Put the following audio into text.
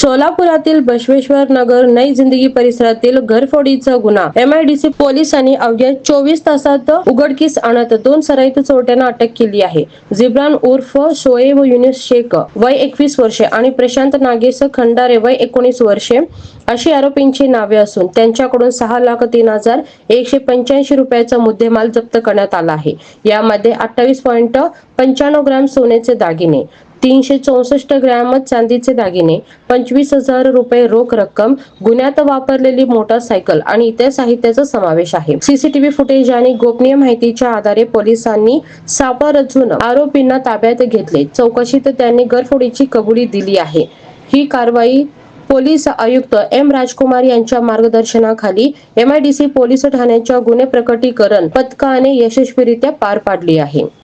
सोलापुरातील बसवेश्वर नगर नई जिंदगी परिसरातील घरफोडीचा गुन्हा एमआयडीसी पोलिसांनी अवघ्या 24 तासात उघडकीस आणत 2 सराईत चोरट्यांना अटक केली आहे. जिब्रान उर्फ शोएब युनुस शेख वय 21 वर्षे आणि प्रशांत नागेश खंडारे वय 19 वर्षे अशी आरोपींची नावे असून त्यांच्याकडून 6,03,185 रुपयाचा मुद्देमाल जप्त करण्यात आला आहे. यामध्ये 28.95 ग्रॅम सोन्याचे दागिने, 364 ग्रॅम चांदीचे दागिने, 25,000 रुपये रोख रक्कम, गुन्ह्यात वापरलेली मोटारसायकल आणि इतर साहित्याचा समावेश आहे. सीसीटीव्ही फुटेज आणि गोपनीय माहितीच्या आधारे पोलिसांनी सापळा रचून आरोपींना ताब्यात घेतले. चौकशीत त्यांनी घरफोडीची कबुली दिली आहे. ही कारवाई पोलीस आयुक्त एम राजकुमार यांच्या मार्गदर्शनाखाली एमआयडीसी पोलीस ठाण्याच्या गुन्हे प्रकटीकरण पथकाने यशस्वीरित्या पार पाडली आहे.